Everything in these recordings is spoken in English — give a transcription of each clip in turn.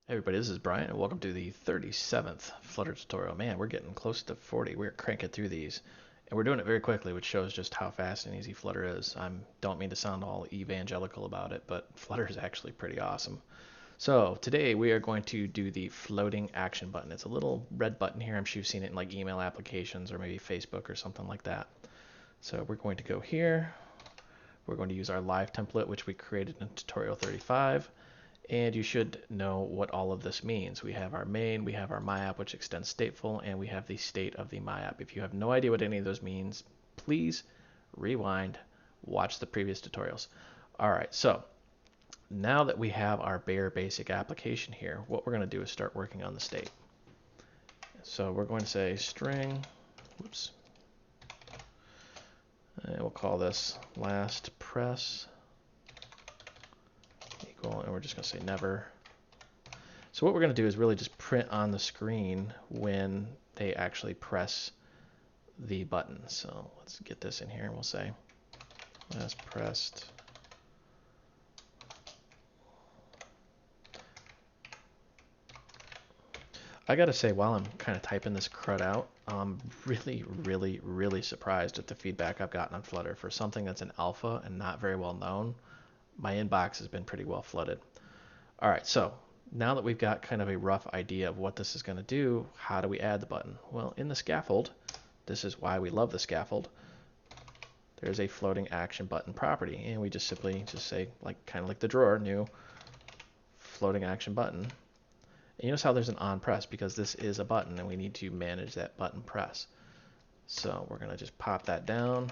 Hey everybody, this is Brian, and welcome to the 37th Flutter tutorial. Man, we're getting close to 40. We're cranking through these, and we're doing it very quickly, which shows just how fast and easy Flutter is. I don't mean to sound all evangelical about it, but Flutter is actually pretty awesome. So today we are going to do the floating action button. It's a little red button here. I'm sure you've seen it in like email applications or maybe Facebook or something like that. So we're going to go here. We're going to use our live template, which we created in tutorial 35. And you should know what all of this means. We have our main, we have our myapp, which extends stateful, and we have the state of the myapp. If you have no idea what any of those means, please rewind, watch the previous tutorials. All right, so now that we have our bare basic application here, what we're going to do is start working on the state. So we're going to say string, whoops, and we'll call this last press equal, and we're just going to say never. So what we're going to do is really just print on the screen when they actually press the button. So let's get this in here and we'll say last pressed. I gotta say, while I'm kind of typing this crud out, I'm really surprised at the feedback I've gotten on Flutter. For something that's an alpha and not very well known, my inbox has been pretty well flooded. All right, so now that we've got kind of a rough idea of what this is going to do, how do we add the button? Well, in the scaffold, this is why we love the scaffold, there's a floating action button property, and we just simply just say, like kind of like the drawer, new floating action button. And you notice how there's an on press because this is a button and we need to manage that button press. So we're going to just pop that down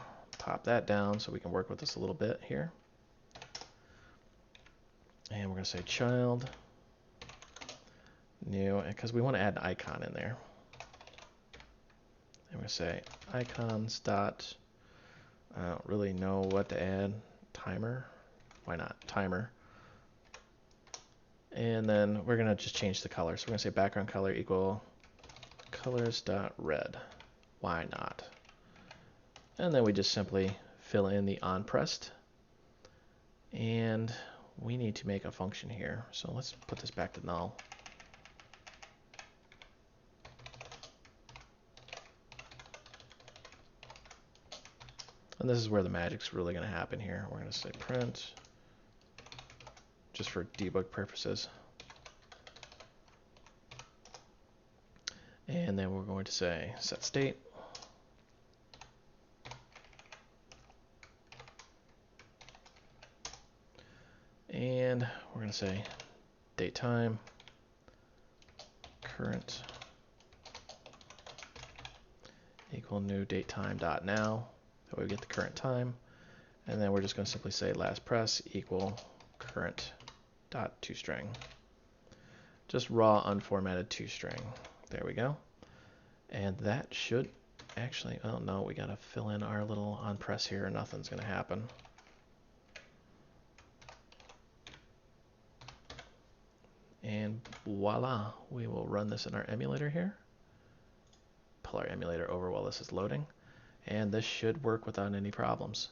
so we can work with this a little bit here. And we're going to say child new, because we want to add an icon in there. And we're going to say icons dot, I don't really know what to add, timer, why not, timer. And then we're going to just change the color. So we're going to say background color equal colors.red. Why not? And then we just simply fill in the on pressed. And we need to make a function here. So let's put this back to null. And this is where the magic's really going to happen here. We're going to say print, just for debug purposes. And then we're going to say set state. And we're going to say date time, current equal new date time dot now. That way we get the current time. And then we're just going to simply say last press equal current dot toString. Just raw unformatted toString. There we go. And that should actually, oh no, we got to fill in our little on press here or nothing's going to happen. And voila, we will run this in our emulator here. Pull our emulator over while this is loading. And this should work without any problems.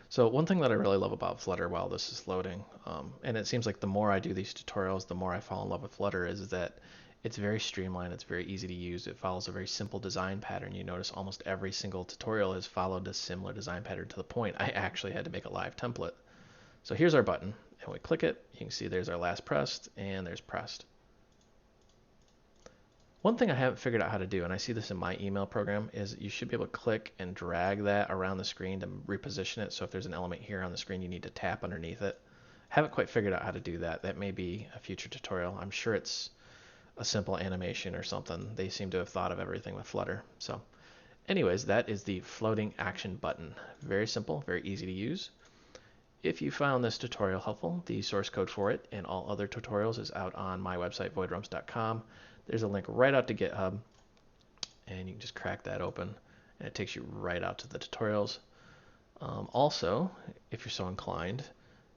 So one thing that I really love about Flutter while this is loading, and it seems like the more I do these tutorials, the more I fall in love with Flutter, is that it's very streamlined, it's very easy to use, it follows a very simple design pattern. You notice almost every single tutorial has followed a similar design pattern to the point I actually had to make a live template. So here's our button, and we click it, you can see there's our last pressed, and there's pressed. One thing I haven't figured out how to do, and I see this in my email program, is you should be able to click and drag that around the screen to reposition it. So if there's an element here on the screen, you need to tap underneath it. Haven't quite figured out how to do that. That may be a future tutorial. I'm sure it's a simple animation or something. They seem to have thought of everything with Flutter. So anyways, that is the floating action button. Very simple, very easy to use. If you found this tutorial helpful, the source code for it and all other tutorials is out on my website, voidrumps.com. There's a link right out to GitHub, and you can just crack that open, and it takes you right out to the tutorials. Also, if you're so inclined,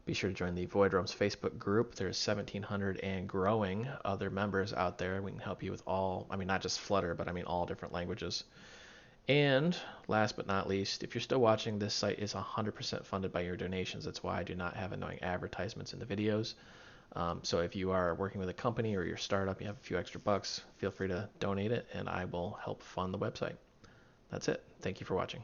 be sure to join the Voidrumps Facebook group. There's 1,700 and growing other members out there. We can help you with all, I mean, not just Flutter, but I mean all different languages. And last but not least, if you're still watching, this site is 100% funded by your donations. That's why I do not have annoying advertisements in the videos. So if you are working with a company or your startup, you have a few extra bucks, feel free to donate it and I will help fund the website. That's it. Thank you for watching.